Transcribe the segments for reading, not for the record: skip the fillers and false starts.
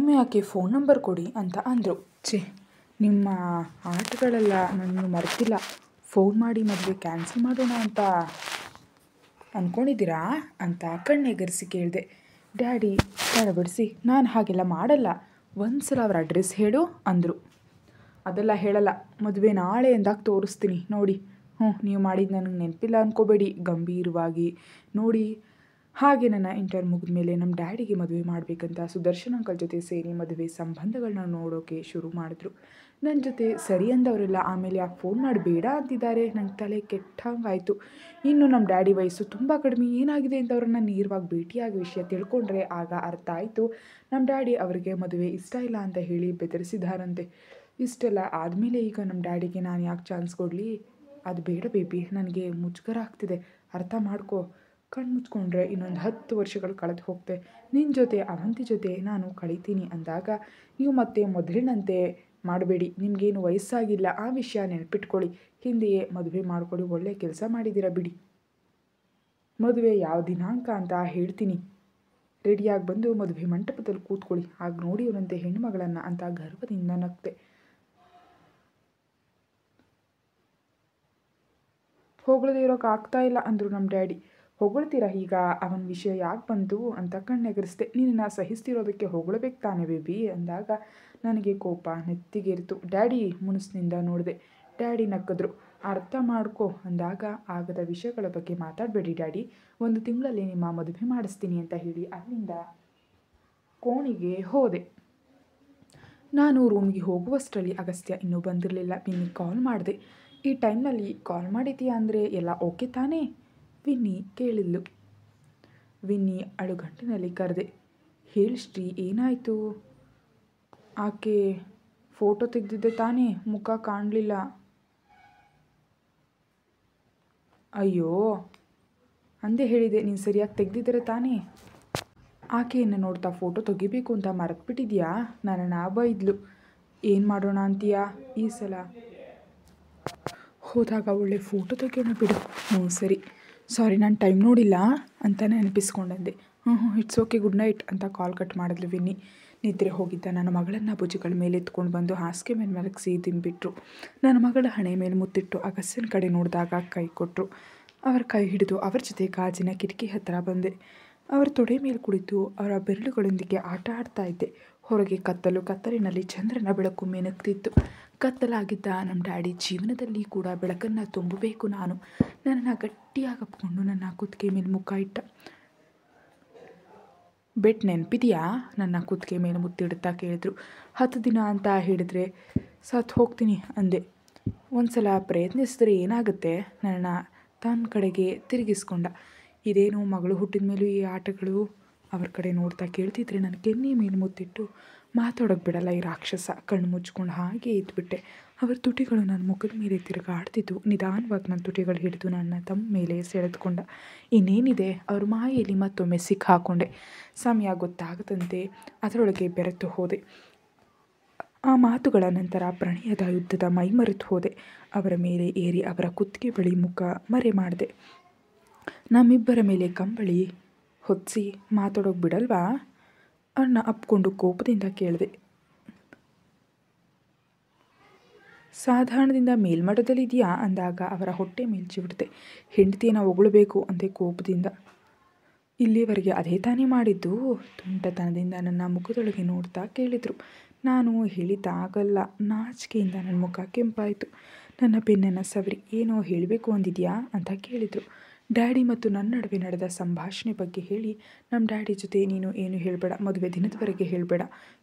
ಒಮ್ಮೆ ಆಕೆ phone number ಕೊಡಿ ಅಂತ ಅಂದರು. ಛೇ, ನಿಮ್ಮ ಆಟಗಳೆಲ್ಲ ನನ್ನನ್ನು ಮರೆತಿಲ್ಲ. ಫೋನ್ ಮಾಡಿ ಮದುವೆ ಕ್ಯಾನ್ಸಲ್ ಮಾಡೋಣ ಅಂತ ಅಂದ್ಕೊಂಡಿದ್ದೀರಾ ಅಂತ ಕಣ್ಣೆಗರಿಸಿ ಕೇಳಿದೆ. ಡ್ಯಾಡಿ ತಡಬಿಡಿಸಿ, ನಾನು ಹಾಗೆಲ್ಲ ಮಾಡಲ್ಲ. ಒಂದು ಸಲ ಅವ್ರ ಅಡ್ರೆಸ್ ಹೇಳು ಅಂದರು. ಅದೆಲ್ಲ ಹೇಳಲ್ಲ, ಮದುವೆ ನಾಳೆ ಎಂದಾಗ ತೋರಿಸ್ತೀನಿ ನೋಡಿ. ನೀವು ಮಾಡಿದ್ದು ನನಗೆ ನೆನಪಿಲ್ಲ ಅಂದ್ಕೋಬೇಡಿ, ಗಂಭೀರವಾಗಿ ನೋಡಿ. ಹಾಗೆ ನನ್ನ ಇಂಟರ್ ಮುಗಿದ ಮೇಲೆ ನಮ್ಮ ಡ್ಯಾಡಿಗೆ ಮದುವೆ ಮಾಡಬೇಕಂತ ಸುದರ್ಶನ್ ಅಂಕಲ್ ಜೊತೆ ಸೇರಿ ಮದುವೆ ಸಂಬಂಧಗಳನ್ನ ನೋಡೋಕೆ ಶುರು ಮಾಡಿದ್ರು. ನನ್ನ ಜೊತೆ ಸರಿ ಅಂದವರೆಲ್ಲ ಆಮೇಲೆ ಯಾಕೆ ಫೋನ್ ಮಾಡಿ ಬೇಡ ಅಂತಿದ್ದಾರೆ. ನಂಗೆ ತಲೆ ಕೆಟ್ಟಂಗಾಯಿತು. ಇನ್ನು ನಮ್ಮ ಡ್ಯಾಡಿ ವಯಸ್ಸು ತುಂಬ ಕಡಿಮೆ, ಏನಾಗಿದೆ ಅಂತ ಅವ್ರನ್ನ ನೇರವಾಗಿ ಭೇಟಿಯಾಗಿ ವಿಷಯ ತಿಳ್ಕೊಂಡ್ರೆ ಆಗ ಅರ್ಥ ಆಯಿತು. ನಮ್ಮ ಡ್ಯಾಡಿ ಅವರಿಗೆ ಮದುವೆ ಇಷ್ಟ ಇಲ್ಲ ಅಂತ ಹೇಳಿ ಬೆದರಿಸಿದಾರಂತೆ. ಇಷ್ಟೆಲ್ಲ ಆದಮೇಲೆ ಈಗ ನಮ್ಮ ಡ್ಯಾಡಿಗೆ ನಾನು ಯಾಕೆ ಚಾನ್ಸ್ ಕೊಡಲಿ? ಅದು ಬೇಡ ಬೇಬಿ, ನನಗೆ ಮುಜುಗರ ಆಗ್ತಿದೆ, ಅರ್ಥ ಮಾಡ್ಕೊ. ಕಣ್ಣು ಮುಚ್ಕೊಂಡ್ರೆ ಇನ್ನೊಂದು 10 ವರ್ಷಗಳು ಕಳೆದು ಹೋಗ್ತೆ. ನಿನ್ನ ಜೊತೆ ಅವಂತಿ ಜೊತೆ ನಾನು ಕಳೀತೀನಿ ಅಂದಾಗ ನೀವು ಮತ್ತೆ ಮೊದಲಿನಂತೆ ಮಾಡಬೇಡಿ. ನಿಮಗೇನು ವಯಸ್ಸಾಗಿಲ್ಲ, ಆ ವಿಷಯ ನೆನಪಿಟ್ಕೊಳ್ಳಿ. ಹಿಂದೆಯೇ ಮದುವೆ ಮಾಡ್ಕೊಳ್ಳಿ, ಒಳ್ಳೆ ಕೆಲಸ ಮಾಡಿದ್ದೀರಾ ಬಿಡಿ. ಮದುವೆ ಯಾವ ದಿನಾಂಕ ಅಂತ ಹೇಳ್ತೀನಿ, ರೆಡಿಯಾಗಿ ಬಂದು ಮದುವೆ ಮಂಟಪದಲ್ಲಿ ಕೂತ್ಕೊಳ್ಳಿ. ಆಗ ನೋಡಿ ಇವರಂತೆ ಹೆಣ್ಣುಮಗಳನ್ನು ಅಂತ ಗರ್ವದಿಂದ ನಗ್ತೆ. ಹೊಗಳದೇ ಇರೋಕೆ ಆಗ್ತಾ ಇಲ್ಲ ಅಂದರು ನಮ್ಮ ಡ್ಯಾಡಿ. ಹೊಗಳ್ತೀರಾ ಈಗ? ಅವನ ವಿಷಯ ಯಾಕೆ ಬಂತು ಅಂತ ಕಣ್ಣೆಗರಿಸ್ದೆ. ನಿನ್ನನ್ನು ಸಹಿಸ್ತಿರೋದಕ್ಕೆ ಹೊಗಳಬೇಕು ತಾನೇ ಬೇಬಿ ಅಂದಾಗ ನನಗೆ ಕೋಪ ನೆತ್ತಿಗೇರಿತು. ಡ್ಯಾಡಿ ಮುನಿಸ್ನಿಂದ ನೋಡಿದೆ. ಡ್ಯಾಡಿ ನಕ್ಕಿದ್ರು. ಅರ್ಥ ಮಾಡ್ಕೊ ಅಂದಾಗ ಆಗದ ವಿಷಯಗಳ ಬಗ್ಗೆ ಮಾತಾಡಬೇಡಿ ಡ್ಯಾಡಿ, 1 ತಿಂಗಳಲ್ಲಿ ನಿಮ್ಮ ಮದುವೆ ಮಾಡಿಸ್ತೀನಿ ಅಂತ ಹೇಳಿ ಅಲ್ಲಿಂದ ಕೋಣೆಗೆ ಹೋದೆ. ನಾನು ರೂಮ್ಗೆ ಹೋಗುವಷ್ಟರಲ್ಲಿ ಅಗಸ್ತ್ಯ ಇನ್ನೂ ಬಂದಿರಲಿಲ್ಲ. ವಿನ್ನಿಗೆ ಕಾಲ್ ಮಾಡಿದೆ. ಈ ಟೈಮ್ನಲ್ಲಿ ಕಾಲ್ ಮಾಡಿದ್ದೀಯಾ ಅಂದರೆ ಎಲ್ಲ ಓಕೆ ತಾನೇ? ವಿನ್ನಿ ಕೇಳಿದ್ಲು. ವಿನ್ನಿ ಅಳುಗಂಟಿನಲ್ಲಿ ಕರೆದೆ. ಹೇಳಿ ಶ್ರೀ, ಏನಾಯಿತು? ಆಕೆ ಫೋಟೋ ತೆಗೆದಿದ್ದೆ ತಾನೇ, ಮುಖ ಕಾಣಲಿಲ್ಲ. ಅಯ್ಯೋ, ಅಂದೇ ಹೇಳಿದೆ, ನೀನು ಸರಿಯಾಗಿ ತೆಗೆದಿದ್ದರೆ ತಾನೇ? ಆಕೆಯನ್ನು ನೋಡ್ತಾ ಫೋಟೋ ತೆಗಿಬೇಕು ಅಂತ ಮರೆತುಬಿಟ್ಟಿದ್ಯಾ? ನನ್ನನ್ನು ಬೈದ್ಲು. ಏನು ಮಾಡೋಣ ಅಂತೀಯಾ? ಈ ಸಲ ಹೋದಾಗ ಒಳ್ಳೆ ಫೋಟೋ ತೆಗಿಯೋಣ ಬಿಡು. ಸರಿ, ಸಾರಿ, ನಾನು ಟೈಮ್ ನೋಡಿಲ್ಲ ಅಂತ ನೆನಪಿಸ್ಕೊಂಡಂದೆ. ಇಟ್ಸ್ ಓಕೆ, ಗುಡ್ ನೈಟ್ ಅಂತ ಕಾಲ್ ಕಟ್ ಮಾಡಿದ್ಲು ವಿನ್ನಿ. ನಿದ್ರೆ ಹೋಗಿದ್ದ ನನ್ನ ಮಗಳನ್ನು ಭುಜಗಳ ಮೇಲೆ ಎತ್ಕೊಂಡು ಬಂದು ಹಾಸಿಗೆ ಮೇಲೆ ಮಲಗಿಸಿ ದಿಂಬಿಟ್ರು. ನನ್ನ ಮಗಳ ಹಣೆ ಮೇಲೆ ಮುತ್ತಿಟ್ಟು ಅಗಸ್ತ್ಯನ ಕಡೆ ನೋಡಿದಾಗ ಕೈ ಕೊಟ್ಟರು. ಅವರ ಕೈ ಹಿಡಿದು ಅವರ ಜೊತೆ ಗಾಜಿನ ಕಿಟಕಿ ಹತ್ತಿರ ಬಂದೆ. ಅವರ ತೊಡೆ ಮೇಲೆ ಕುಳಿತು ಅವರ ಬೆರಳುಗಳೊಂದಿಗೆ ಆಟ ಆಡ್ತಾ ಇದ್ದೆ. ಹೊರಗೆ ಕತ್ತಲಿನಲ್ಲಿ ಚಂದ್ರನ ಬೆಳಕು ಮಿನುಗ್ತಿತ್ತು. ಕತ್ತಲಾಗಿದ್ದ ನಮ್ಮ ಡ್ಯಾಡಿ ಜೀವನದಲ್ಲಿ ಕೂಡ ಬೆಳಕನ್ನು ತುಂಬಬೇಕು. ನನ್ನನ್ನು ಗಟ್ಟಿಯಾಗಿ ಅಪ್ಕೊಂಡು ನನ್ನ ಕುತ್ತಿಗೆ ಮೇಲೆ ಮುಖ ಇಟ್ಟ. ಬೆಟ್ ನೆನಪಿದೆಯಾ? ನನ್ನ ಕುತ್ತಿಗೆ ಮೇಲೆ ಮುತ್ತಿಡುತ್ತಾ ಕೇಳಿದ್ರು. 10 ದಿನ ಅಂತ ಹೇಳಿದರೆ ಸತ್ತು ಹೋಗ್ತೀನಿ ಅಂದೆ. ಒಂದು ಸಲ ಪ್ರಯತ್ನಿಸಿದ್ರೆ ಏನಾಗುತ್ತೆ? ನನ್ನನ್ನು ತನ್ನ ಕಡೆಗೆ ತಿರುಗಿಸ್ಕೊಂಡ. ಇದೇನು ಮಗಳು ಹುಟ್ಟಿದ ಮೇಲೂ ಈ ಆಟಗಳು? ಅವ್ರ ಕಡೆ ನೋಡ್ತಾ ಕೇಳ್ತಿದ್ರೆ ನನ್ನ ಕೆನ್ನೆ ಮೇಲೆ ಮುತ್ತಿಟ್ಟು ಮಾತಾಡೋಕ್ಕೆ ಬಿಡಲ್ಲ ಈ ರಾಕ್ಷಸ. ಕಣ್ಣು ಮುಚ್ಕೊಂಡು ಹಾಗೆ ಇದ್ಬಿಟ್ಟೆ. ಅವರ ತುಟಿಗಳು ನನ್ನ ಮುಖದ ಮೇಲೆ ತಿರುಗಾಡ್ತಿದ್ದು. ನಿಧಾನವಾಗಿ ನನ್ನ ತುಟಿಗಳು ಹಿಡಿದು ನನ್ನ ತಮ್ಮ ಮೇಲೆ ಸೆಳೆದುಕೊಂಡ. ಇನ್ನೇನಿದೆ, ಅವ್ರ ಮಾಯೆಯಲ್ಲಿ ಮತ್ತೊಮ್ಮೆ ಸಿಕ್ಕಾಕೊಂಡೆ. ಸಮಯ ಗೊತ್ತಾಗದಂತೆ ಅದರೊಳಗೆ ಬೆರೆತು ಹೋದೆ. ಆ ಮಾತುಗಳ ನಂತರ ಪ್ರಣಯದ ಯುದ್ಧದ ಮೈಮರೆತು ಹೋದೆ. ಅವರ ಮೇಲೆ ಏರಿ ಅವರ ಕುತ್ತಿಗೆ ಬಳಿ ಮುಖ ಮರೆ ಮಾಡಿದೆ. ನಮ್ಮಿಬ್ಬರ ಮೇಲೆ ಕಂಬಳಿ ಹೊತ್ತಿಸಿ ಮಾತಾಡೋಕೆ ಬಿಡಲ್ವಾ? ಅನ್ನ ಅಪ್ಕೊಂಡು ಕೋಪದಿಂದ ಕೇಳಿದೆ. ಸಾಧಾರಣದಿಂದ ಮೇಲ್ಮಟ್ಟದಲ್ಲಿದೆಯಾ ಅಂದಾಗ ಅವರ ಹೊಟ್ಟೆ ಮೇಲೆ ಚಿವುಟಿದೆ. ಹೆಂಡತಿಯನ್ನು ಹೊಗಳಬೇಕು ಅಂತೆ ಕೋಪದಿಂದ. ಇಲ್ಲಿವರೆಗೆ ಅದೇ ತಾನೇ ಮಾಡಿದ್ದು? ತುಂಟತನದಿಂದ ನನ್ನ ಮುಖದೊಳಗೆ ನೋಡ್ತಾ ಕೇಳಿದರು. ನಾನು ಹೇಳಿದ್ದಾಗಲ್ಲ. ನಾಚಿಕೆಯಿಂದ ನನ್ನ ಮುಖ ಕೆಂಪಾಯಿತು. ನನ್ನ ಬೆನ್ನನ್ನು ಸವರಿ ಏನೋ ಹೇಳಬೇಕು ಅಂದಿದ್ಯಾ ಅಂತ ಕೇಳಿದರು. ಡ್ಯಾಡಿ ಮತ್ತು ನನ್ನ ನಡುವೆ ನಡೆದ ಸಂಭಾಷಣೆ ಬಗ್ಗೆ ಹೇಳಿ, ನಮ್ಮ ಡ್ಯಾಡಿ ಜೊತೆ ನೀನು ಏನು ಹೇಳಬೇಡ, ಮದುವೆ ದಿನದವರೆಗೆ ಹೇಳಬೇಡ,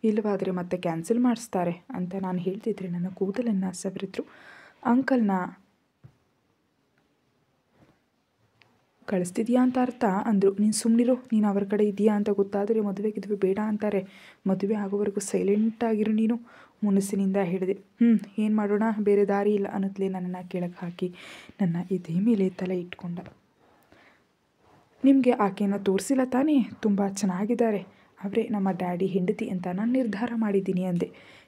ಇಲ್ಲವಾದರೆ ಮತ್ತೆ ಕ್ಯಾನ್ಸಲ್ ಮಾಡಿಸ್ತಾರೆ ಅಂತ ನಾನು ಹೇಳ್ತಿದ್ರೆ ನನ್ನ ಕೂದಲನ್ನು ಸವರಿದ್ರು. ಅಂಕಲ್ನ ಕಳಿಸ್ತಿದ್ಯಾ ಅಂತ ಅರ್ಥ ಅಂದರು. ನೀನು ಸುಮ್ಮನಿರು, ನೀನು ಅವರ ಕಡೆ ಇದೆಯಾ ಅಂತ ಗೊತ್ತಾದರೆ ಮದುವೆಗಿದ್ವಿ ಬೇಡ ಅಂತಾರೆ. ಮದುವೆ ಆಗೋವರೆಗೂ ಸೈಲೆಂಟಾಗಿರು ನೀನು, ಮುನಸ್ಸಿನಿಂದ ಹೇಳಿದೆ. ಏನು ಮಾಡೋಣ, ಬೇರೆ ದಾರಿ ಇಲ್ಲ ಅನ್ನತ್ಲೇ ನನ್ನನ್ನು ಕೆಳಗೆ ಹಾಕಿ ನನ್ನ ಎದೆ ಮೇಲೆ ತಲೆ ಇಟ್ಕೊಂಡ. ನಿಮಗೆ ಆಕೆಯನ್ನು ತೋರಿಸಿಲ್ಲ ತಾನೇ? ತುಂಬ ಚೆನ್ನಾಗಿದ್ದಾರೆ. ಅವರೇ ನಮ್ಮ ಡ್ಯಾಡಿ ಹೆಂಡತಿ ಅಂತ ನಾನು ನಿರ್ಧಾರ ಮಾಡಿದ್ದೀನಿ ಅಂದೆ.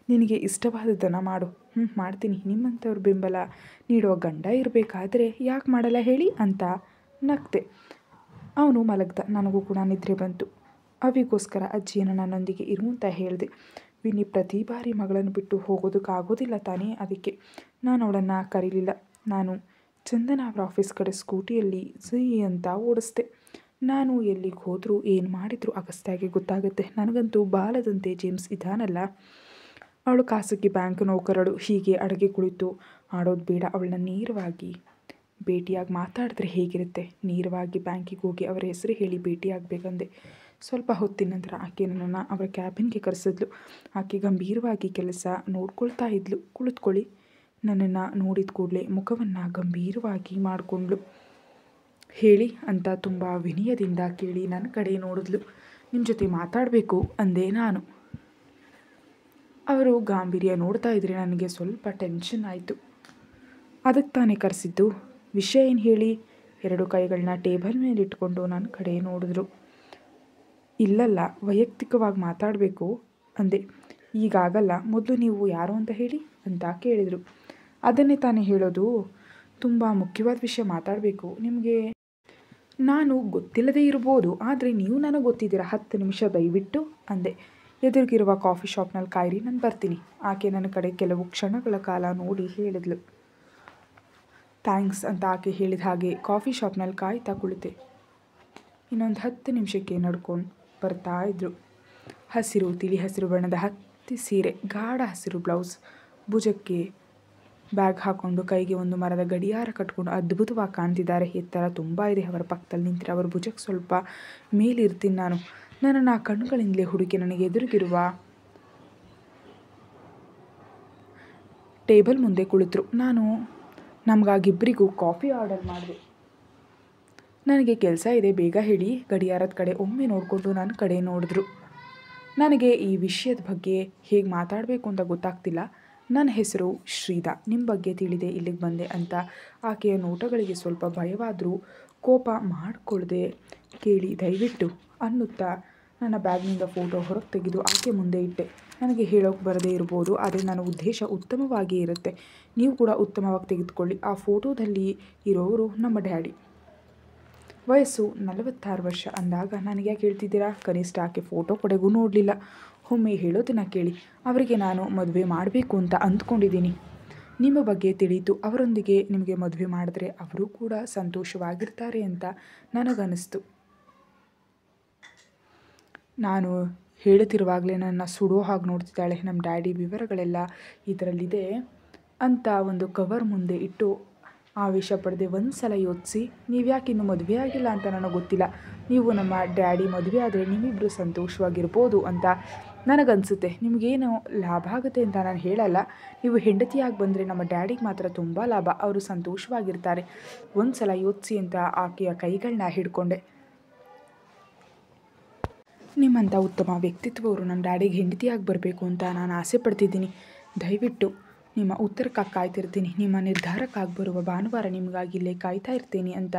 ನಿನಗೆ ಇಷ್ಟವಾದದ್ದನ್ನು ಮಾಡು. ಮಾಡ್ತೀನಿ. ನಿಮ್ಮಂಥವ್ರ ಬೆಂಬಲ ನೀಡೋ ಗಂಡ ಇರಬೇಕಾದ್ರೆ ಯಾಕೆ ಮಾಡಲ್ಲ ಹೇಳಿ ಅಂತ ನಗ್ತೆ. ಅವನು ಮಲಗ್ದ. ನನಗೂ ಕೂಡ ನಿದ್ರೆ ಬಂತು. ಅವಿಗೋಸ್ಕರ ಅಜ್ಜಿಯನ್ನು ನನ್ನೊಂದಿಗೆ ಇರು ಅಂತ ಹೇಳಿದೆ. ವಿನಿ ಪ್ರತಿ ಬಾರಿ ಮಗಳನ್ನು ಬಿಟ್ಟು ಹೋಗೋದಕ್ಕಾಗೋದಿಲ್ಲ ತಾನೇ, ಅದಕ್ಕೆ ನಾನು ಅವಳನ್ನು ಕರೀಲಿಲ್ಲ. ನಾನು ಚಂದನ ಅವರ ಆಫೀಸ್ ಕಡೆ ಸ್ಕೂಟಿಯಲ್ಲಿ ಅಂತ ಓಡಿಸ್ದೆ. ನಾನು ಎಲ್ಲಿಗೆ ಹೋದರೂ ಏನು ಮಾಡಿದರೂ ಅಗಸ್ತ್ಯಾಗೆ ಗೊತ್ತಾಗುತ್ತೆ. ನನಗಂತೂ ಬಾಲದಂತೆ ಜೇಮ್ಸ್ ಇದ್ದಾನಲ್ಲ. ಅವಳು ಖಾಸಗಿ ಬ್ಯಾಂಕ್ ನೌಕರಳು. ಹೀಗೆ ಅಡುಗೆ ಕುಳಿತು ಆಡೋದು ಬೇಡ. ಅವಳನ್ನ ನೇರವಾಗಿ ಭೇಟಿಯಾಗಿ ಮಾತಾಡಿದ್ರೆ ಹೇಗಿರುತ್ತೆ? ನೇರವಾಗಿ ಬ್ಯಾಂಕಿಗೆ ಹೋಗಿ ಅವರ ಹೆಸರು ಹೇಳಿ ಭೇಟಿಯಾಗಬೇಕಂದೆ. ಸ್ವಲ್ಪ ಹೊತ್ತಿನ ನಂತರ ಆಕೆ ನನ್ನನ್ನು ಅವರ ಕ್ಯಾಬಿನ್ಗೆ ಕರೆಸಿದ್ಲು. ಆಕೆ ಗಂಭೀರವಾಗಿ ಕೆಲಸ ನೋಡ್ಕೊಳ್ತಾ ಇದ್ಲು. ಕುಳಿತುಕೊಳ್ಳಿ. ನನ್ನನ್ನು ನೋಡಿದ ಕೂಡಲೇ ಮುಖವನ್ನು ಗಂಭೀರವಾಗಿ ಮಾಡಿಕೊಂಡ್ಳು. ಹೇಳಿ ಅಂತ ತುಂಬ ವಿನಯದಿಂದ ಕೇಳಿ ನನ್ನ ಕಡೆ ನೋಡಿದ್ಲು. ನಿಮ್ಮ ಜೊತೆ ಮಾತಾಡಬೇಕು ಅಂದೆ ನಾನು. ಅವರು ಗಾಂಭೀರ್ಯ ನೋಡ್ತಾ ಇದ್ರೆ ನನಗೆ ಸ್ವಲ್ಪ ಟೆನ್ಷನ್ ಆಯಿತು. ಅದಕ್ಕೆ ತಾನೇ ಕರೆಸಿದ್ದು? ವಿಷಯ ಏನು ಹೇಳಿ? 2 ಕೈಗಳನ್ನ ಟೇಬಲ್ ಮೇಲೆ ಇಟ್ಕೊಂಡು ನನ್ನ ಕಡೆ ನೋಡಿದ್ರು. ಇಲ್ಲಲ್ಲ, ವೈಯಕ್ತಿಕವಾಗಿ ಮಾತಾಡಬೇಕು ಅಂದೆ. ಈಗಾಗಲ್ಲ, ಮೊದಲು ನೀವು ಯಾರು ಅಂತ ಹೇಳಿ ಅಂತ ಕೇಳಿದರು. ಅದನ್ನೇ ತಾನೇ ಹೇಳೋದು. ತುಂಬ ಮುಖ್ಯವಾದ ವಿಷಯ ಮಾತಾಡಬೇಕು. ನಿಮಗೆ ನಾನು ಗೊತ್ತಿಲ್ಲದೇ ಇರ್ಬೋದು, ಆದರೆ ನೀವು ನನಗೆ ಗೊತ್ತಿದ್ದೀರಾ. 10 ನಿಮಿಷ ದಯವಿಟ್ಟು ಅಂದೆ. ಎದುರಿಗಿರುವ ಕಾಫಿ ಶಾಪ್ನಲ್ಲಿ ಕಾಯಿರಿ, ನಾನು ಬರ್ತೀನಿ. ಆಕೆ ನನ್ನ ಕಡೆ ಕೆಲವು ಕ್ಷಣಗಳ ಕಾಲ ನೋಡಿ ಹೇಳಿದ್ಲು. ಥ್ಯಾಂಕ್ಸ್ ಅಂತ ಆಕೆ ಹೇಳಿದ ಹಾಗೆ ಕಾಫಿ ಶಾಪ್ನಲ್ಲಿ ಕಾಯ್ತಾ ಕುಳಿತೆ. ಇನ್ನೊಂದು 10 ನಿಮಿಷಕ್ಕೆ ನಡ್ಕೊಂಡು ಬರ್ತಾ ಇದ್ರು. ಹಸಿರು, ತಿಳಿ ಹಸಿರು ಬಣ್ಣದ ಹತ್ತಿ ಸೀರೆ, ಗಾಢ ಹಸಿರು ಬ್ಲೌಸ್, ಭುಜಕ್ಕೆ ಬ್ಯಾಗ್ ಹಾಕ್ಕೊಂಡು ಕೈಗೆ ಒಂದು ಮರದ ಗಡಿಯಾರ ಕಟ್ಕೊಂಡು ಅದ್ಭುತವಾಗಿ ಕಾಣ್ತಿದ್ದಾರೆ. ಎತ್ತರ ತುಂಬ ಇದೆ. ಅವರ ಪಕ್ಕದಲ್ಲಿ ನಿಂತರೆ ಅವರ ಭುಜಕ್ಕೆ ಸ್ವಲ್ಪ ಮೇಲಿರ್ತೀನಿ ನಾನು. ನನ್ನನ್ನು ಕಣ್ಣುಗಳಿಂದಲೇ ಹುಡುಕಿ ನನಗೆ ಎದುರಿಗಿರುವ ಟೇಬಲ್ ಮುಂದೆ ಕುಳಿತರು. ನಾನು ನಮಗಾಗಿಬ್ಬರಿಗೂ ಕಾಫಿ ಆರ್ಡರ್ ಮಾಡಿದೆ. ನನಗೆ ಕೆಲಸ ಇದೆ, ಬೇಗ ಹೇಳಿ. ಗಡಿಯಾರದ ಕಡೆ ಒಮ್ಮೆ ನೋಡಿಕೊಂಡು ನನ್ನ ಕಡೆ ನೋಡಿದ್ರು. ನನಗೆ ಈ ವಿಷಯದ ಬಗ್ಗೆ ಹೇಗೆ ಮಾತಾಡಬೇಕು ಅಂತ ಗೊತ್ತಾಗ್ತಿಲ್ಲ. ನನ್ನ ಹೆಸರು ಶ್ರೀಧಾ, ನಿಮ್ಮ ಬಗ್ಗೆ ತಿಳಿದೆ ಇಲ್ಲಿಗೆ ಬಂದೆ ಅಂತ. ಆಕೆಯ ನೋಟಗಳಿಗೆ ಸ್ವಲ್ಪ ಭಯವಾದರೂ ಕೋಪ ಮಾಡಿಕೊಳ್ಳದೆ ಕೇಳಿ ದಯವಿಟ್ಟು ಅನ್ನುತ್ತಾ ನನ್ನ ಬ್ಯಾಗ್ನಿಂದ ಫೋಟೋ ಹೊರಗೆ ತೆಗೆದು ಆಕೆ ಮುಂದೆ ಇಟ್ಟೆ. ನನಗೆ ಹೇಳೋಕೆ ಬರದೇ ಇರ್ಬೋದು, ಆದರೆ ನನ್ನ ಉದ್ದೇಶ ಉತ್ತಮವಾಗಿ ಇರುತ್ತೆ. ನೀವು ಕೂಡ ಉತ್ತಮವಾಗಿ ತೆಗೆದುಕೊಳ್ಳಿ. ಆ ಫೋಟೋದಲ್ಲಿ ಇರೋರು ನಮ್ಮ ಡ್ಯಾಡಿ. ವಯಸ್ಸು 46 ವರ್ಷ ಅಂದಾಗ ನನಗೆ ಯಾಕೆ ಹೇಳ್ತಿದ್ದೀರಾ? ಕನಿಷ್ಠ ಆಕೆ ಫೋಟೋ ಕಡೆಗೂ ನೋಡಲಿಲ್ಲ. ಒಮ್ಮೆ ಹೇಳೋದನ್ನು ಕೇಳಿ. ಅವರಿಗೆ ನಾನು ಮದುವೆ ಮಾಡಬೇಕು ಅಂತ ಅಂದ್ಕೊಂಡಿದ್ದೀನಿ. ನಿಮ್ಮ ಬಗ್ಗೆ ತಿಳಿಯಿತು. ಅವರೊಂದಿಗೆ ನಿಮಗೆ ಮದುವೆ ಮಾಡಿದ್ರೆ ಅವರು ಕೂಡ ಸಂತೋಷವಾಗಿರ್ತಾರೆ ಅಂತ ನನಗನ್ನಿಸ್ತು. ನಾನು ಹೇಳುತ್ತಿರುವಾಗಲೇ ನನ್ನ ಸುಡೋ ಹಾಗೆ ನೋಡ್ತಿದ್ದಾಳೆ. ನಮ್ಮ ಡ್ಯಾಡಿ ವಿವರಗಳೆಲ್ಲ ಇದರಲ್ಲಿದೆ ಅಂತ ಒಂದು ಕವರ್ ಮುಂದೆ ಇಟ್ಟು ಆವೇಶ ಪಡೆದೆ. ಒಂದು ಸಲ ಯೋಚಿಸಿ, ನೀವು ಯಾಕೆ ಇನ್ನೂ ಮದುವೆ ಆಗಿಲ್ಲ ಅಂತ ನನಗೆ ಗೊತ್ತಿಲ್ಲ. ನೀವು ನಮ್ಮ ಡ್ಯಾಡಿ ಮದುವೆ ಆದರೆ ನೀವಿಬ್ಬರು ಸಂತೋಷವಾಗಿರ್ಬೋದು ಅಂತ ನನಗನ್ಸುತ್ತೆ. ನಿಮಗೇನು ಲಾಭ ಆಗುತ್ತೆ ಅಂತ ನಾನು ಹೇಳಲ್ಲ. ನೀವು ಹೆಂಡತಿಯಾಗಿ ಬಂದರೆ ನಮ್ಮ ಡ್ಯಾಡಿಗೆ ಮಾತ್ರ ತುಂಬ ಲಾಭ. ಅವರು ಸಂತೋಷವಾಗಿರ್ತಾರೆ. ಒಂದು ಸಲ ಯೋಚಿಸಿ ಅಂತ ಆಕೆಯ ಕೈಗಳನ್ನ ಹಿಡ್ಕೊಂಡೆ. ನಿಮ್ಮಂಥ ಉತ್ತಮ ವ್ಯಕ್ತಿತ್ವವರು ನಮ್ಮ ಡ್ಯಾಡಿಗೆ ಹೆಂಡತಿಯಾಗಿ ಬರಬೇಕು ಅಂತ ನಾನು ಆಸೆ ಪಡ್ತಿದ್ದೀನಿ. ದಯವಿಟ್ಟು ನಿಮ್ಮ ಉತ್ತರಕ್ಕಾಗಿ ಕಾಯ್ತಿರ್ತೀನಿ. ನಿಮ್ಮ ನಿರ್ಧಾರಕ್ಕಾಗಿ ಬರುವ ಭಾನುವಾರ ನಿಮಗಾಗಿ ಇಲ್ಲೇ ಕಾಯ್ತಾ ಇರ್ತೀನಿ ಅಂತ.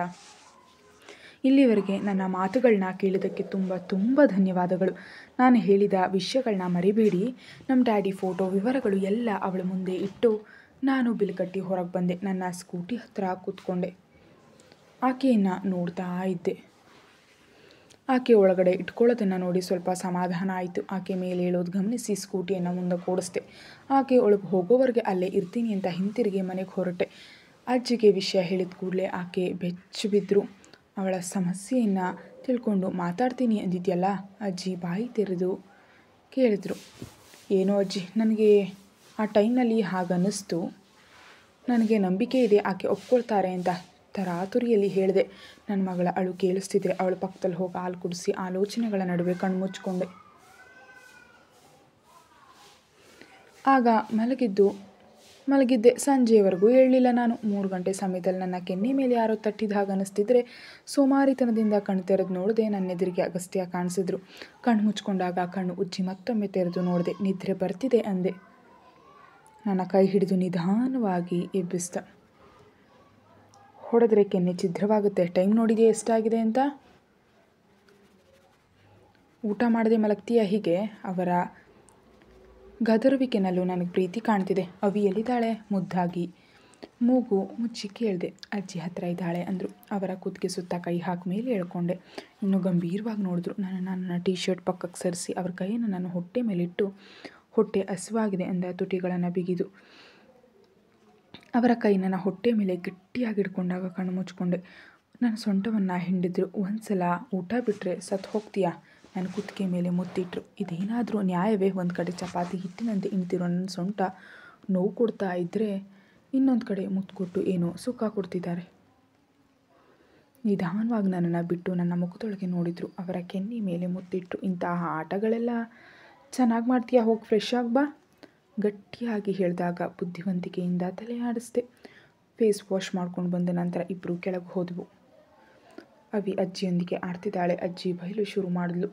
ಇಲ್ಲಿವರೆಗೆ ನನ್ನ ಮಾತುಗಳನ್ನ ಕೇಳಿದ್ದಕ್ಕೆ ತುಂಬ ಧನ್ಯವಾದಗಳು. ನಾನು ಹೇಳಿದ ವಿಷಯಗಳನ್ನ ಮರಿಬೇಡಿ. ನಮ್ಮ ಡ್ಯಾಡಿ ಫೋಟೋ ವಿವರಗಳು ಎಲ್ಲ ಅವಳ ಮುಂದೆ ಇಟ್ಟು ನಾನು ಬಿಲ್ ಕಟ್ಟಿ ಹೊರಗೆ ಬಂದೆ. ನನ್ನ ಸ್ಕೂಟಿ ಹತ್ತಿರ ಕೂತ್ಕೊಂಡೆ. ಆಕೆಯನ್ನು ನೋಡ್ತಾ ಇದ್ದೆ. ಆಕೆ ಒಳಗಡೆ ಇಟ್ಕೊಳ್ಳೋದನ್ನು ನೋಡಿ ಸ್ವಲ್ಪ ಸಮಾಧಾನ ಆಯಿತು. ಆಕೆ ಮೇಲೆ ಹೇಳೋದು ಗಮನಿಸಿ ಸ್ಕೂಟಿಯನ್ನು ಮುಂದೆ ಓಡಿಸ್ದೆ. ಆಕೆ ಒಳಗೆ ಹೋಗೋವರೆಗೆ ಅಲ್ಲೇ ಇರ್ತೀನಿ ಅಂತ ಹಿಂತಿರುಗಿ ಮನೆಗೆ ಹೊರಟೆ. ಅಜ್ಜಿಗೆ ವಿಷಯ ಹೇಳಿದ ಕೂಡಲೇ ಆಕೆ ಬೆಚ್ಚಿ ಬಿದ್ದರು. ಅವಳ ಸಮಸ್ಯೆಯನ್ನು ತಿಳ್ಕೊಂಡು ಮಾತಾಡ್ತೀನಿ ಅಂದಿದ್ಯಲ್ಲ. ಅಜ್ಜಿ ಬಾಯಿ ತೆರೆದು ಕೇಳಿದರು. ಏನೋ ಅಜ್ಜಿ, ನನಗೆ ಆ ಟೈಮ್ನಲ್ಲಿ ಹಾಗನ್ನಿಸ್ತು. ನನಗೆ ನಂಬಿಕೆ ಇದೆ ಆಕೆ ಒಪ್ಕೊಳ್ತಾರೆ ಅಂತ ತರಾತುರಿಯಲ್ಲಿ ಹೇಳಿದೆ. ನನ್ನ ಮಗಳ ಅಳು ಕೇಳಿಸ್ತಿದ್ರೆ ಅವಳ ಪಕ್ಕದಲ್ಲಿ ಹೋಗಿ ಹಾಲು ಕುಡಿಸಿ ಆಲೋಚನೆಗಳ ನಡುವೆ ಕಣ್ಮುಚ್ಕೊಂಡೆ. ಆಗ ಮಲಗಿದ್ದೆ. ಸಂಜೆಯವರೆಗೂ ಹೇಳಲಿಲ್ಲ ನಾನು. 3 ಗಂಟೆ ಸಮಯದಲ್ಲಿ ನನ್ನ ಕೆನ್ನೆ ಮೇಲೆ ಯಾರೋ ತಟ್ಟಿದ ಹಾಗೆ ಅನ್ನಿಸ್ತಿದ್ರೆ ಸೋಮಾರಿತನದಿಂದ ಕಣ್ಣು ತೆರೆದು ನೋಡಿದೆ. ನನ್ನ ಎದುರಿಗೆ ಅಗಸ್ತ್ಯ ಕಾಣಿಸಿದ್ರು. ಕಣ್ಣು ಮುಚ್ಕೊಂಡಾಗ ಕಣ್ಣು ಉಜ್ಜಿ ಮತ್ತೊಮ್ಮೆ ತೆರೆದು ನೋಡಿದೆ. ನಿದ್ರೆ ಬರ್ತಿದೆ ಅಂದೆ. ನನ್ನ ಕೈ ಹಿಡಿದು ನಿಧಾನವಾಗಿ ಎಬ್ಬಿಸ್ದ. ಹೊಡೆದ್ರೆ ಕೆನ್ನೆ ಛಿದ್ರವಾಗುತ್ತೆ. ಟೈಮ್ ನೋಡಿದೆಯಾ ಎಷ್ಟಾಗಿದೆ ಅಂತ? ಊಟ ಮಾಡದೆ ಮಲಗ್ತೀಯ ಹೀಗೆ? ಅವರ ಗದರುವಿಕೆನಲ್ಲೂ ನನಗೆ ಪ್ರೀತಿ ಕಾಣ್ತಿದೆ. ಅವಿ ಎಲ್ಲಿದ್ದಾಳೆ? ಮುದ್ದಾಗಿ ಮೂಗು ಮುಚ್ಚಿ ಕೇಳಿದೆ. ಅಜ್ಜಿ ಹತ್ತಿರ ಇದ್ದಾಳೆ ಅಂದರು. ಅವರ ಕುತ್ತಿಗೆ ಸುತ್ತ ಕೈ ಹಾಕಿ ಮೇಲೆ ಎಳ್ಕೊಂಡೆ. ಇನ್ನು ಗಂಭೀರವಾಗಿ ನೋಡಿದ್ರು. ನನ್ನ ಟೀ ಶರ್ಟ್ ಪಕ್ಕಕ್ಕೆ ಸರಿಸಿ ಅವ್ರ ಕೈಯನ್ನು ನನ್ನ ಹೊಟ್ಟೆ ಮೇಲಿಟ್ಟು ಹೊಟ್ಟೆ ಹಸಿವಾಗಿದೆ ಎಂದ ತುಟಿಗಳನ್ನು ಬಿಗಿದು ಅವರ ಕೈ ನನ್ನ ಹೊಟ್ಟೆ ಮೇಲೆ ಗಟ್ಟಿಯಾಗಿ ಹಿಡ್ಕೊಂಡಾಗ ಕಣ್ಣು ಮುಚ್ಕೊಂಡೆ. ನನ್ನ ಸೊಂಟವನ್ನು ಹಿಂಡಿದ್ರು. ಒಂದು ಸಲ ಊಟ ಬಿಟ್ಟರೆ ಸತ್ತು ಹೋಗ್ತೀಯಾ? ನನ್ನ ಕುತ್ತಿಗೆ ಮೇಲೆ ಮುತ್ತಿಟ್ರು. ಇದೇನಾದರೂ ನ್ಯಾಯವೇ? ಒಂದು ಕಡೆ ಚಪಾತಿ ಹಿಟ್ಟಿನಂತೆ ಇಂತಿರೋ ನನ್ನ ಸೊಂಟ ನೋವು ಕೊಡ್ತಾ ಇದ್ದರೆ ಇನ್ನೊಂದು ಕಡೆ ಮುತ್ತು ಕೊಟ್ಟು ಏನೋ ಸುಖ ಕೊಡ್ತಿದ್ದಾರೆ. ನಿಧಾನವಾಗಿ ನನ್ನನ್ನು ಬಿಟ್ಟು ನನ್ನ ಮುಖದೊಳಗೆ ನೋಡಿದರು. ಅವರ ಕೆನ್ನೆ ಮೇಲೆ ಮುತ್ತಿಟ್ಟು, ಇಂತಹ ಆಟಗಳೆಲ್ಲ ಚೆನ್ನಾಗಿ ಮಾಡ್ತೀಯಾ, ಹೋಗಿ ಫ್ರೆಶ್ ಆಗಿ ಬಾ ಗಟ್ಟಿಯಾಗಿ ಹೇಳಿದಾಗ ಬುದ್ಧಿವಂತಿಕೆಯಿಂದ ತಲೆ ಆಡಿಸ್ದೆ. ಫೇಸ್ ವಾಶ್ ಮಾಡ್ಕೊಂಡು ಬಂದ ನಂತರ ಇಬ್ಬರು ಕೆಳಗೆ ಹೋದವು. ಅವಿ ಅಜ್ಜಿಯೊಂದಿಗೆ ಆಡ್ತಿದ್ದಾಳೆ. ಅಜ್ಜಿ ಬಯಲು ಶುರು ಮಾಡಿದ್ಲು.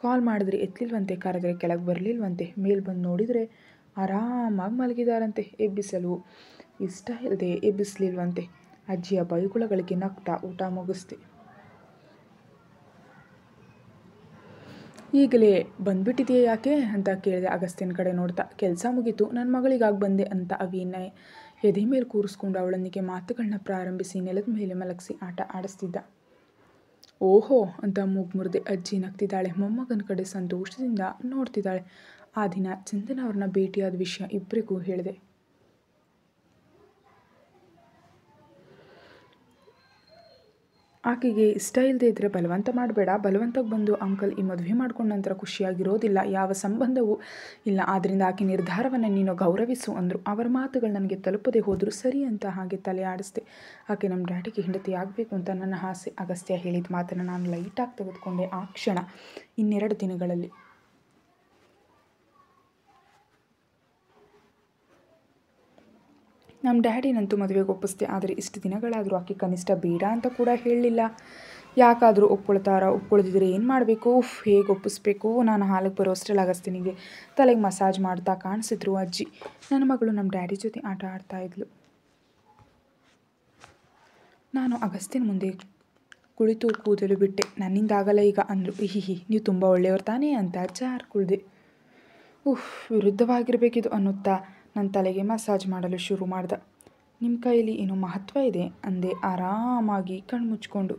ಕಾಲ್ ಮಾಡಿದ್ರೆ ಎತ್ತಲಿಲ್ವಂತೆ, ಕರೆದ್ರೆ ಕೆಳಗೆ ಬರಲಿಲ್ವಂತೆ. ಮೇಲೆ ಬಂದು ನೋಡಿದರೆ ಆರಾಮಾಗಿ ಮಲಗಿದಾರಂತೆ. ಎಬ್ಬಿಸಲು ಇಷ್ಟ ಇಲ್ಲದೆ ಎಬ್ಬಿಸಲಿಲ್ವಂತೆ. ಅಜ್ಜಿಯ ಬೈಗುಳಗಳಿಗೆ ನಗ್ತಾ ಊಟ ಮುಗಿಸ್ದೆ. ಈಗಲೇ ಬಂದ್ಬಿಟ್ಟಿದೆಯಾ ಯಾಕೆ ಅಂತ ಕೇಳಿದೆ ಅಗಸ್ತ್ಯನ ಕಡೆ ನೋಡ್ತಾ. ಕೆಲಸ ಮುಗೀತು, ನನ್ನ ಮಗಳಿಗಾಗಿ ಬಂದೆ ಅಂತ ಅವಿನ ಎದೆ ಮೇಲೆ ಕೂರಿಸ್ಕೊಂಡು ಅವಳೊಂದಿಗೆ ಮಾತುಗಳನ್ನ ಪ್ರಾರಂಭಿಸಿ ನೆಲದ ಮೇಲೆ ಮಲಗಿಸಿ ಆಟ ಆಡಿಸ್ತಿದ್ದ. ಓಹೋ ಅಂತ ಮೂಗು ಮುರಿದೆ. ಅಜ್ಜಿ ನಗ್ತಿದ್ದಾಳೆ. ಮೊಮ್ಮಗನ ಕಡೆ ಸಂತೋಷದಿಂದ ನೋಡ್ತಿದ್ದಾಳೆ. ಆ ದಿನ ಚಂದನ ಅವ್ರನ್ನ ಭೇಟಿಯಾದ ವಿಷಯ ಇಬ್ಬರಿಗೂ ಹೇಳಿದೆ. ಆಕೆಗೆ ಇಷ್ಟ ಇಲ್ಲದೆ ಇದ್ದರೆ ಬಲವಂತ ಮಾಡಬೇಡ. ಬಲವಂತಕ್ಕೆ ಬಂದು ಅಂಕಲ್ ಈ ಮದುವೆ ಮಾಡ್ಕೊಂಡ ನಂತರ ಖುಷಿಯಾಗಿರೋದಿಲ್ಲ, ಯಾವ ಸಂಬಂಧವೂ ಇಲ್ಲ. ಆದ್ದರಿಂದ ಆಕೆ ನಿರ್ಧಾರವನ್ನು ನೀನು ಗೌರವಿಸು ಅಂದರು. ಅವರ ಮಾತುಗಳು ನನಗೆ ತಲುಪದೆ ಹೋದರೂ ಸರಿ ಅಂತ ಹಾಗೆ ತಲೆ ಆಡಿಸ್ದೆ. ಆಕೆ ನಮ್ಮ ಡ್ಯಾಡಿಗೆ ಹೆಂಡತಿ ಆಗಬೇಕು ಅಂತ ನನ್ನ ಆಸೆ. ಅಗಸ್ತ್ಯ ಹೇಳಿದ ಮಾತನ್ನು ನಾನು ಲೈಟಾಗಿ ತೆಗೆದುಕೊಂಡೆ ಆ ಕ್ಷಣ. 2 ದಿನಗಳಲ್ಲಿ ನಮ್ಮ ಡ್ಯಾಡಿನಂತೂ ಮದುವೆಗೆ ಒಪ್ಪಿಸ್ದೆ. ಆದರೆ ಇಷ್ಟು ದಿನಗಳಾದರೂ ಆಕೆ ಕನಿಷ್ಠ ಬೇಡ ಅಂತ ಕೂಡ ಹೇಳಲಿಲ್ಲ. ಯಾಕಾದರೂ ಒಪ್ಕೊಳ್ದಿದ್ರೆ ಏನು ಮಾಡಬೇಕು, ಹೇಗೆ ಒಪ್ಪಿಸ್ಬೇಕು? ನಾನು ಹಾಲಿಗೆ ಬರೋ ಅಷ್ಟರಲ್ಲಿ ಅಗಸ್ತ್ಯನಿಗೆ ತಲೆಗೆ ಮಸಾಜ್ ಮಾಡ್ತಾ ಕಾಣಿಸಿದ್ರು ಅಜ್ಜಿ. ನನ್ನ ಮಗಳು ನಮ್ಮ ಡ್ಯಾಡಿ ಜೊತೆ ಆಟ ಆಡ್ತಾ ಇದ್ಲು. ನಾನು ಅಗಸ್ತ್ಯನ ಮುಂದೆ ಕುಳಿತು ಕೂದಲು ಬಿಟ್ಟೆ. ನನ್ನಿಂದಾಗಲ್ಲ ಈಗ ಅಂದರು. ನೀವು ತುಂಬ ಒಳ್ಳೆಯವರು ತಾನೇ ಅಂತ ಜಾರ್ಕುಳ್ದೆ. ವಿರುದ್ಧವಾಗಿರಬೇಕಿದು ಅನ್ನುತ್ತಾ ನನ್ನ ತಲೆಗೆ ಮಸಾಜ್ ಮಾಡಲು ಶುರು ಮಾಡ್ದ. ನಿಮ್ಮ ಕೈಯಲ್ಲಿ ಏನೋ ಮಹತ್ವ ಇದೆ ಅಂದೆ ಆರಾಮಾಗಿ ಕಣ್ಣು ಮುಚ್ಕೊಂಡು.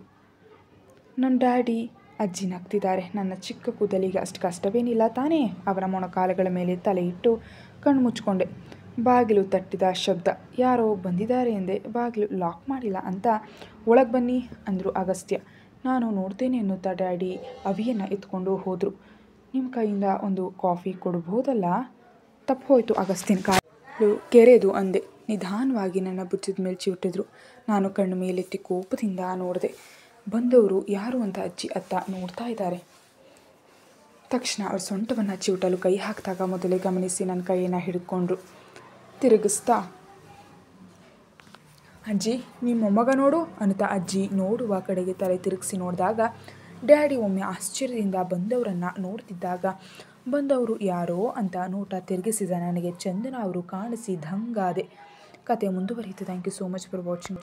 ನನ್ನ ಡ್ಯಾಡಿ ಅಜ್ಜಿ ನಗ್ತಿದ್ದಾರೆ. ನನ್ನ ಚಿಕ್ಕ ಕೂದಲಿಗೆ ಅಷ್ಟು ಕಷ್ಟವೇನಿಲ್ಲ ತಾನೇ? ಅವರ ಮೊಣಕಾಲುಗಳ ಮೇಲೆ ತಲೆ ಇಟ್ಟು ಕಣ್ಣು ಮುಚ್ಕೊಂಡೆ. ಬಾಗಿಲು ತಟ್ಟಿದ ಶಬ್ದ. ಯಾರೋ ಬಂದಿದ್ದಾರೆ ಎಂದೆ. ಬಾಗಿಲು ಲಾಕ್ ಮಾಡಿಲ್ಲ ಅಂತ ಒಳಗೆ ಬನ್ನಿ ಅಂದರು ಅಗಸ್ತ್ಯ. ನಾನು ನೋಡ್ತೇನೆ ಅನ್ನುತ್ತಾ ಡ್ಯಾಡಿ ಅವಿಯನ್ನು ಎತ್ಕೊಂಡು ಹೋದರು. ನಿಮ್ಮ ಕೈಯಿಂದ ಒಂದು ಕಾಫಿ ಕೊಡ್ಬೋದಲ್ಲ? ತಪ್ಪು ಹೋಯಿತು ಅಗಸ್ತ್ಯನ ಕಾಲು ಕೆರೆದು ಅಂದೆ. ನಿಧಾನವಾಗಿ ನನ್ನ ಭುಜದ ಮೇಲೆ ಚಿವುಟಿದ್ರು. ನಾನು ಕಣ್ಣು ಮೇಲೆತ್ತಿ ಕೋಪದಿಂದ ನೋಡಿದೆ. ಬಂದವರು ಯಾರು ಅಂತ ಅಜ್ಜಿ ಅತ್ತ ನೋಡ್ತಾ ಇದ್ದಾರೆ. ತಕ್ಷಣ ಅವ್ರ ಸೊಂಟವನ್ನು ಚಿವುಟಲು ಕೈ ಹಾಕಿದಾಗ ಮೊದಲೇ ಗಮನಿಸಿ ನನ್ನ ಕೈಯನ್ನು ಹಿಡ್ಕೊಂಡ್ರು. ತಿರುಗಿಸ್ತಾ, ಅಜ್ಜಿ ನಿಮ್ಮ ಮೊಮ್ಮಗ ನೋಡು ಅನ್ನುತ್ತಾ ಅಜ್ಜಿ ನೋಡುವ ಕಡೆಗೆ ತಲೆ ತಿರುಗಿಸಿ ನೋಡಿದಾಗ ಡ್ಯಾಡಿ ಒಮ್ಮೆ ಆಶ್ಚರ್ಯದಿಂದ ಬಂದವರನ್ನು ನೋಡ್ತಿದ್ದಾಗ ಬಂದವರು ಯಾರೋ ಅಂತ ನೋಟ ತಿರುಗಿಸಿದ ನನಗೆ ಚಂದನ ಅವರು ಕಾಣಿಸಿ ದಂಗಾದೆ. ಕತೆ ಮುಂದುವರಿಯುತ್ತೆ. Thank you so much for watching.